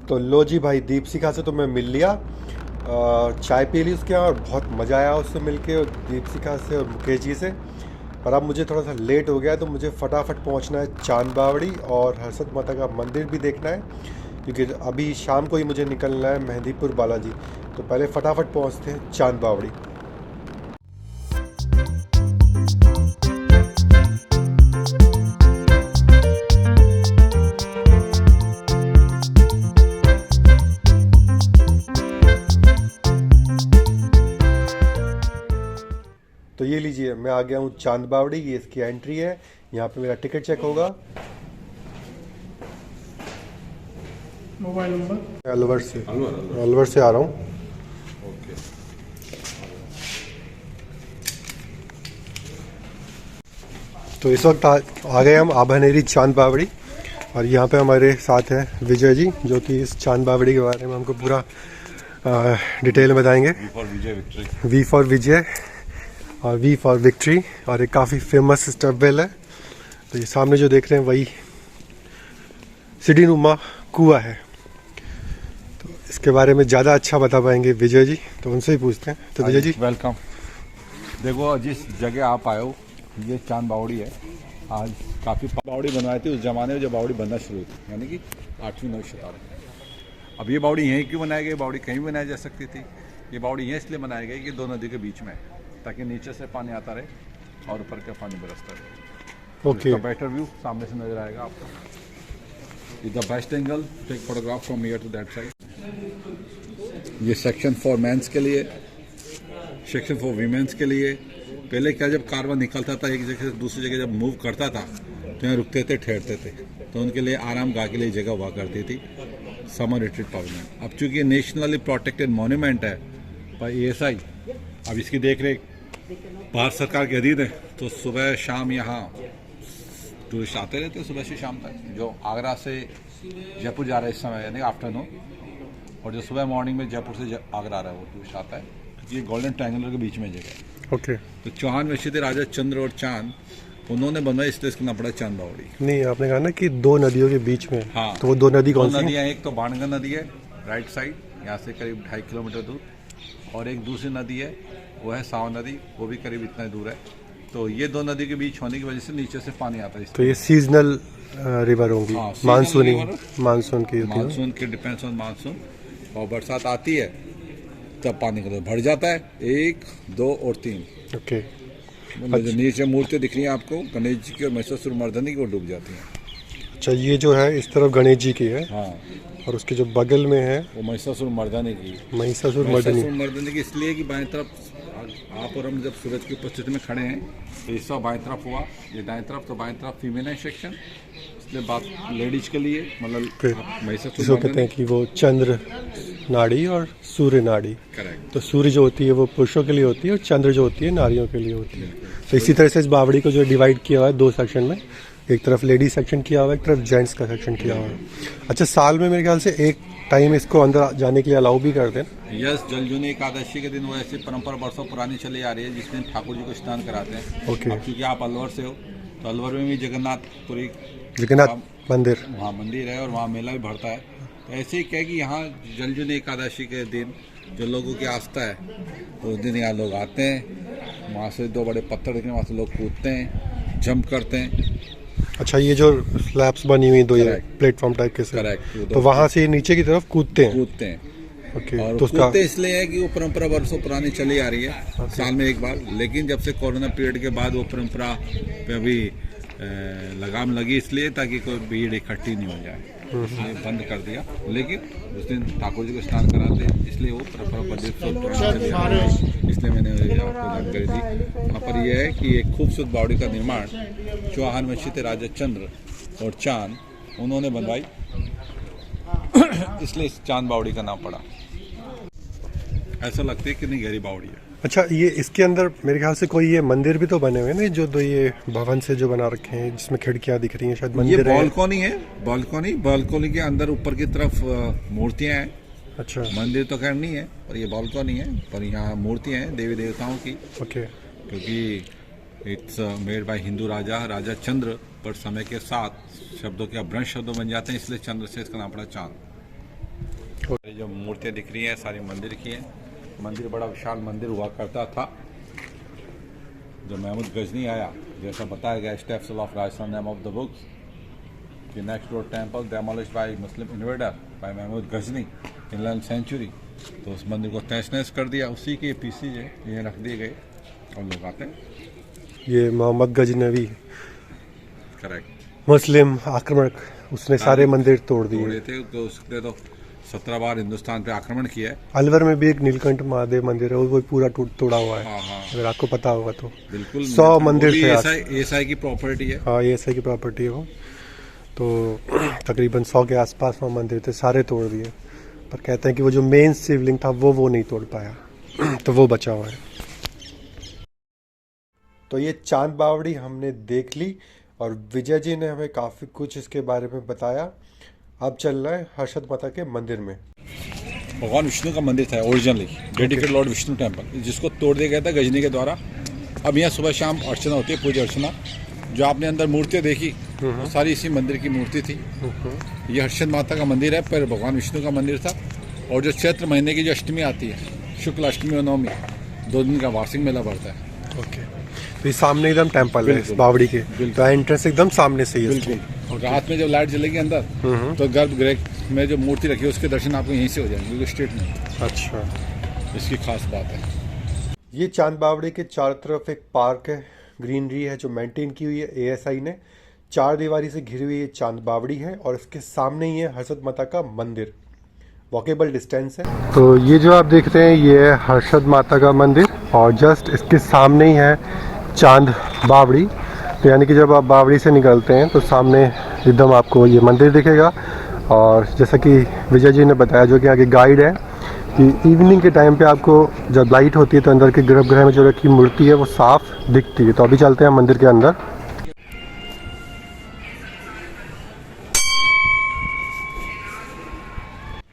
तो लो जी भाई, दीपशिखा से तो मैं मिल लिया। चाय पी ली उसके यहाँ और बहुत मज़ा आया उससे मिलके, और दीपशिखा से और मुकेश जी से। पर अब मुझे थोड़ा सा लेट हो गया है, तो मुझे फटाफट पहुंचना है चांद बावड़ी, और हर्षद माता का मंदिर भी देखना है, क्योंकि अभी शाम को ही मुझे निकलना है मेहंदीपुर बालाजी। तो पहले फटाफट पहुंचते हैं चांद बावड़ी। तो ये लीजिए, मैं आ गया हूँ चांद बावड़ी। ये इसकी एंट्री है, यहाँ पे मेरा टिकट चेक होगा। मोबाइल नंबर अलवर से आ रहा हूँ। ओके। तो इस वक्त आ गए हम आभानेरी चांद बावड़ी, और यहाँ पे हमारे साथ हैं विजय जी, जो कि इस चांद बावड़ी के बारे में हमको पूरा डिटेल में बताएंगे। वी फॉर विजय और वी फॉर विक्ट्री, और एक काफ़ी फेमस स्टपवेल है। तो ये सामने जो देख रहे हैं वही सीढ़ी नुमा कुआं है। तो इसके बारे में ज़्यादा अच्छा बता पाएंगे विजय जी, तो उनसे ही पूछते हैं। तो विजय जी, वेलकम। देखो, जिस जगह आप आए हो ये चांद बावड़ी है। आज काफ़ी बावड़ी बनवाई थी उस ज़माने में जब बावड़ी बनना शुरू हुई थी, यानी कि 8वीं 9वीं शताब्दी। अब ये बावड़ी यहीं क्यों बनाई गई? बावड़ी कहीं भी बनाई जा सकती थी। ये बावड़ी यहीं इसलिए बनाई गई कि दो नदी के बीच में, ताकि नीचे से पानी आता रहे और ऊपर का पानी बरसता रहे। ओके। बेटर व्यू सामने से नजर आएगा आपको। The best angle, take photograph from here to that side. ये सेक्शन फॉर मेंस के लिए, सेक्शन फॉर वीमेंस के लिए। पहले क्या, जब कारवां निकलता था एक जगह से दूसरी जगह जब मूव करता था, तो यहाँ रुकते थे, ठहरते थे, तो उनके लिए आराम गाह के लिए जगह हुआ करती थी, समर रिट्रीट पवेलियन। अब चूंकि नेशनली प्रोटेक्टेड मॉन्यूमेंट है बाय ASI, अब इसकी देख रेख भारत सरकार के अधीन है, तो सुबह शाम यहाँ टूरिस्ट आते रहते हैं, सुबह से शाम तक। जो आगरा से जयपुर जा रहा है इस समय, यानी आफ्टरनून, और जो सुबह मॉर्निंग में जयपुर से आगरा आ रहा है वो टूरिस्ट आता है। ये गोल्डन ट्रायंगल के बीच में जगह है। ओके। तो चौहान वंशी थे राजा चंद्र और चांद, उन्होंने बनवाई, इसलिए इसका नाम पड़ा चांद बावड़ी। नहीं, आपने कहा ना कि दो नदियों के बीच में। हाँ, तो वो दो नदी कौन सी हैं? नदियाँ, एक तो बाणगंगा नदी है राइट साइड, यहाँ से करीब 2.5 किलोमीटर दूर, और एक दूसरी नदी है वो है सावन नदी, वो भी करीब इतना दूर है। तो ये दो नदी के बीच होने की वजह से नीचे से पानी आता है। तो ये सीजनल रिवर होंगी। हाँ, मानसूनी, seasonal river। मानसून की होती है। मानसून के डिपेंड्स ऑन मानसून, और बरसात आती है तब पानी का लेवल बढ़ जाता है, 1, 2 और 3। ओके। जो नीचे मूर्ति दिख रही है आपको, गणेश जी की और महिषासुर मर्दनी की, वो डूब जाती हैं। अच्छा, ये जो है इस तरफ गणेश जी की है, हाँ, और उसके जो बगल में है वो महिषासुर मर्दनी की। महिषासुर महिषासुर मर्दनी। मर्दनी की इसलिए कि बाएं तरफ आप और हम जब सूरज की उपस्थिति में खड़े हैं, तो इस बाएं तरफ हुआ, ये दाएं तरफ, तो बाएं तरफ फीमेल सेक्शन, इसलिए बात लेडीज के लिए, मतलब महिषासुर जिसको कहते हैं कि वो चंद्र नाड़ी और सूर्य नाड़ी। करेक्ट। तो सूर्य जो होती है वो पुरुषों के लिए होती है, और चंद्र जो होती है नारियों के लिए होती है। तो इसी तरह से इस बावड़ी को जो डिवाइड किया हुआ है दो सेक्शन में, एक तरफ लेडीज सेक्शन किया हुआ है, एक तरफ जेंट्स का सेक्शन किया हुआ है। अच्छा, साल में मेरे ख्याल से एक टाइम इसको अंदर जाने के लिए अलाउ भी करते हैं। यस, जलजूनी एकादशी के दिन वो ऐसी परंपरा बरसों पुरानी चली आ रही है, जिस दिन ठाकुर जी को स्नान कराते हैं। ओके। अब क्योंकि आप अलवर से हो, तो अलवर में भी जगन्नाथपुरी जगन्नाथ मंदिर, वहाँ मंदिर है और वहाँ मेला भी भरता है। तो ऐसे ही क्या कि यहाँ जलजूनी एकादशी के दिन जो लोगों की आस्था है, उस दिन यहाँ लोग आते हैं, वहाँ से 2 बड़े पत्थर दिखने, वहाँ से लोग कूदते हैं, जंप करते हैं। अच्छा, ये जो स्लैब्स बनी हुई दो, ये Correct। प्लेटफॉर्म टाइप के से, करेक्ट। तो वहाँ से नीचे की तरफ कूदते हैं। कूदते हैं। ओके। और तो उसका कूदते इसलिए है कि वो परंपरा वर्षों पुरानी चली आ रही है, साल में एक बार। लेकिन जब से कोरोना पीरियड के बाद वो परंपरा पे अभी लगाम लगी, इसलिए ताकि कोई भीड़ इकट्ठी नहीं हो जाए, इसलिए बंद कर दिया। लेकिन उस दिन ठाकुर जी को स्नान कराते हैं, इसलिए वो परंपरा पुरानी चली आ रही है, इसलिए मैंने आपको जानकारी दी। वहाँ पर यह है कि एक खूबसूरत बावड़ी का निर्माण चौहान वंशी थे राजा चंद्र और चांद, उन्होंने बनवाई, इसलिए इस चांद बावड़ी का नाम पड़ा। ऐसा लगता है कितनी गहरी बावड़ी है। अच्छा, ये इसके अंदर मेरे ख्याल से कोई ये मंदिर भी तो बने हुए हैं ना, जो दो ये भवन से जो बना रखे हैं, जिसमें खिड़कियां दिख रही हैं, शायद ये मंदिर है। बालकनी है, बालकनी के अंदर ऊपर की तरफ मूर्तियां हैं। अच्छा। मंदिर तो खैर नहीं है, पर ये बालकनी है, पर यहाँ मूर्तियां हैं देवी देवताओं की, ओके। क्योंकि इट्स मेड बाय हिंदू राजा चंद्र, पर समय के साथ शब्दों के अभ्रंश शब्दों बन जाते हैं, इसलिए चंद्र से इसका नाम पड़ा चांद। ये जो मूर्तियाँ दिख रही हैं सारी मंदिर की हैं। मंदिर बड़ा विशाल मंदिर हुआ करता था। जब महमूद गजनी आया, जैसा बताया गया steps of Rajasthan name of the books, कि next door temple demolished by Muslim invader by Mahmud Ghazni in 11th century, तो उस मंदिर को तहस नहस कर दिया। उसी के पीसीज ये रख दिए गए और लोग आते हैं। ये मोहम्मद गजनवी करेक्ट मुस्लिम आक्रमण, उसने सारे मंदिर तोड़ दिए। तोड़े थे तो उसने तो 17 बार हिंदुस्तान पे आक्रमण किया है। अलवर में भी एक नीलकंठ महादेव मंदिर है, वो पूरा तोड़ा हुआ है। हाँ। अगर आपको पता होगा तो बिल्कुल 100 मंदिर थे। एएसआई की प्रॉपर्टी है। हाँ, ये एसआई की प्रॉपर्टी है वो। तो तकरीबन 100 के आसपास वहाँ मंदिर थे, सारे तोड़ दिए। पर कहते हैं कि वो जो मेन शिवलिंग था वो नहीं तोड़ पाया तो वो बचा हुआ है। तो ये चांद बावड़ी हमने देख ली और विजय जी ने हमें काफ़ी कुछ इसके बारे में बताया। अब चल रहा है हर्षद माता के मंदिर में। भगवान विष्णु का मंदिर था originally, dedicated Lord Vishnu temple, जिसको तोड़ दिया गया था गजनी के द्वारा। अब यहाँ सुबह शाम अर्चना होती है, पूजा अर्चना। जो आपने अंदर मूर्तियाँ देखी वो सारी इसी मंदिर की मूर्ति थी। ये हर्षद माता का मंदिर है, पर भगवान विष्णु का मंदिर था। और जो चैत्र महीने की जो अष्टमी आती है, शुक्ल अष्टमी और नवमी, 2 दिन का वार्षिक मेला पड़ता है। ओके, तो ये सामने एकदम टेम्पल है इस बावड़ी के, तो एंट्रेंस एकदम सामने से ही है। बिल्कुल। रात में जब लाइट जलेगी अंदर तो गर्भगृह में जो मूर्ति रखी है उसके दर्शन आपको यहीं से हो जाएंगे, बिल्कुल स्ट्रेट में। अच्छा, इसकी खास बात है। ये चांद बावड़ी के चारों तरफ एक पार्क है, ग्रीनरी है जो मेंटेन की हुई है एएसआई ने। 4 दीवारी से घिरी हुई ये चांद बावड़ी है और इसके सामने ही है हर्षद माता का मंदिर, वॉकेबल डिस्टेंस है। तो ये जो आप देख रहे हैं ये है हर्षद माता का मंदिर और जस्ट इसके सामने ही है चांद बावड़ी। तो यानी कि जब आप बावड़ी से निकलते हैं तो सामने एकदम आपको ये मंदिर दिखेगा। और जैसा कि विजय जी ने बताया, जो कि आगे गाइड है, कि इवनिंग के टाइम पे आपको जब लाइट होती है तो अंदर के गर्भगृह में जो रखी मूर्ति है वो साफ दिखती है। तो अभी चलते हैं मंदिर के अंदर।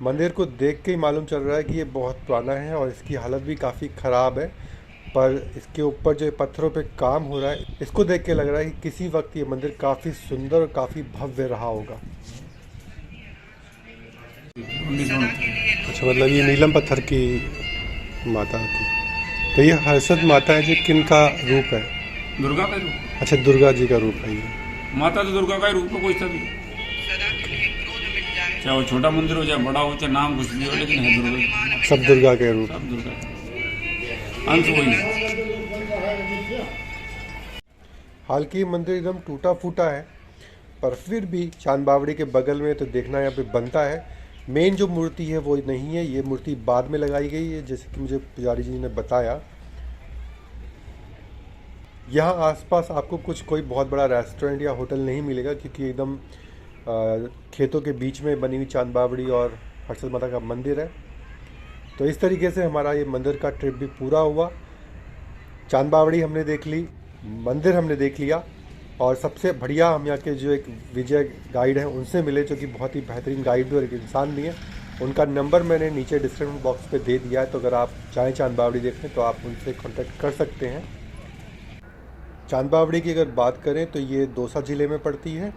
मंदिर को देख के ही मालूम चल रहा है कि ये बहुत पुराना है और इसकी हालत भी काफ़ी ख़राब है। पर इसके ऊपर जो पत्थरों पे काम हो रहा है, इसको देख के लग रहा है कि किसी वक्त ये मंदिर काफ़ी सुंदर और काफ़ी भव्य रहा होगा। अच्छा, मतलब ये नीलम पत्थर की माता थी। तो ये हर्षद माता है जो किन का रूप है? दुर्गा का रूप। अच्छा, दुर्गा जी का रूप है ये। माता तो दुर्गा का ही रूप है, कोई सा भी, चाहे वो छोटा मंदिर हो, चाहे बड़ा हो, चाहे नाम कुछ भी हो, लेकिन है दुर्गा। सब दुर्गा के रूप। सब दुर्गा, अंश वही है। हालांकि मंदिर एकदम टूटा फूटा है, पर फिर भी चांद बावड़ी के बगल में तो देखना यहाँ पे बनता है। मेन जो मूर्ति है वो नहीं है, ये मूर्ति बाद में लगाई गई है, जैसे कि मुझे पुजारी जी ने बताया। यहाँ आसपास आपको कोई बहुत बड़ा रेस्टोरेंट या होटल नहीं मिलेगा, क्योंकि एकदम खेतों के बीच में बनी हुई चांद बावड़ी और हर्षद माता का मंदिर है। तो इस तरीके से हमारा ये मंदिर का ट्रिप भी पूरा हुआ। चांद बावड़ी हमने देख ली, मंदिर हमने देख लिया, और सबसे बढ़िया हम यहाँ के जो एक विजय गाइड हैं उनसे मिले, जो कि बहुत ही बेहतरीन गाइड भी और एक इंसान भी हैं। उनका नंबर मैंने नीचे डिस्क्रिप्शन बॉक्स पे दे दिया है, तो अगर आप चाहें चांद बावड़ी देखने तो आप उनसे कांटेक्ट कर सकते हैं। चांद बावड़ी की अगर बात करें तो ये दौसा ज़िले में पड़ती है,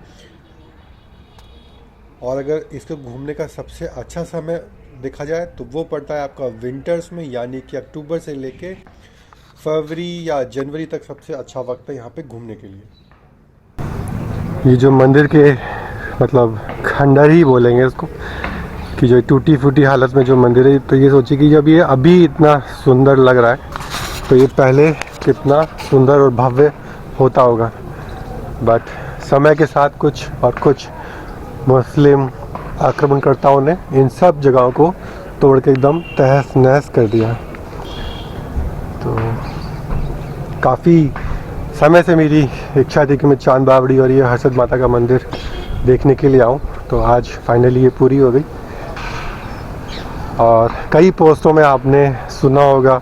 और अगर इसको घूमने का सबसे अच्छा समय देखा जाए तो वो पड़ता है आपका विंटर्स में, यानी कि अक्टूबर से लेके फरवरी या जनवरी तक सबसे अच्छा वक्त है यहाँ पे घूमने के लिए। ये जो मंदिर के मतलब खंडर ही बोलेंगे इसको, कि जो टूटी फूटी हालत में जो मंदिर है, तो ये सोचिए कि जब ये अभी इतना सुंदर लग रहा है तो ये पहले कितना सुंदर और भव्य होता होगा। बट समय के साथ कुछ मुस्लिम आक्रमणकर्ताओं ने इन सब जगहों को तोड़ के एकदम तहस नहस कर दिया। तो काफ़ी समय से मेरी इच्छा थी कि मैं चांद बावड़ी और ये हर्षद माता का मंदिर देखने के लिए आऊँ, तो आज फाइनली ये पूरी हो गई। और कई पोस्टों में आपने सुना होगा,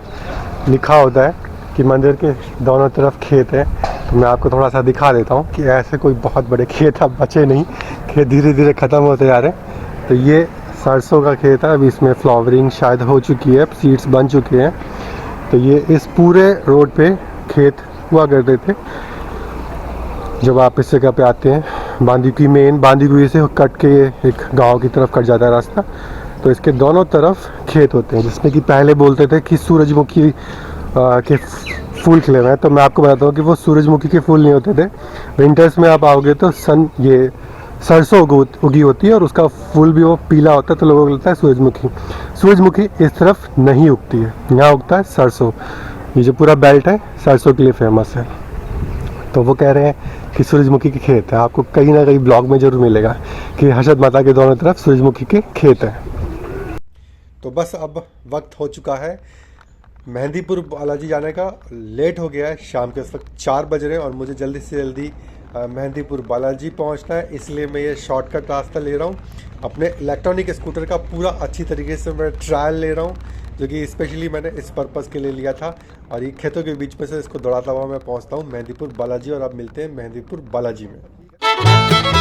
लिखा होता है कि मंदिर के दोनों तरफ खेत है। तो मैं आपको थोड़ा सा दिखा देता हूँ कि ऐसे कोई बहुत बड़े खेत अब बचे नहीं, खेत धीरे धीरे ख़त्म होते जा रहे हैं। तो ये सरसों का खेत है, अभी इसमें फ्लावरिंग शायद हो चुकी है, सीड्स बन चुके हैं। तो ये इस पूरे रोड पे खेत हुआ करते थे। जब आप इस जगह पे आते हैं, बांदीकुई से कट के एक गांव की तरफ कट जाता है रास्ता, तो इसके दोनों तरफ खेत होते हैं, जिसमें कि पहले बोलते थे कि सूरजमुखी के फूल खिले हुए हैं। तो मैं आपको बताता हूँ कि वो सूरजमुखी के फूल नहीं होते थे। विंटर्स में आप आओगे तो ये सरसों उगी होती है और उसका फूल भी वो पीला होता है, तो लोगों को लगता है सूरजमुखी। सूरजमुखी इस तरफ नहीं उगती है, यहाँ उगता है सरसों। ये जो पूरा बेल्ट है सरसों के लिए फेमस है। तो वो कह रहे हैं कि सूरजमुखी के खेत है। आपको कहीं ना कहीं ब्लॉग में जरूर मिलेगा कि हर्षद माता के दोनों तरफ सूरजमुखी के खेत हैं। तो बस अब वक्त हो चुका है मेहंदीपुर बालाजी जाने का। लेट हो गया है, शाम के इस वक्त 4 बज रहे हैं और मुझे जल्दी से जल्दी मेहंदीपुर बालाजी पहुंचना है, इसलिए मैं ये शॉर्टकट रास्ता ले रहा हूँ। अपने इलेक्ट्रॉनिक स्कूटर का पूरा अच्छी तरीके से मैं ट्रायल ले रहा हूँ, जो कि स्पेशली मैंने इस पर्पज़ के लिए लिया था। और ये खेतों के बीच में से इसको दौड़ाता हुआ मैं पहुँचता हूँ मेहंदीपुर बालाजी, और अब मिलते हैं मेहंदीपुर बालाजी में।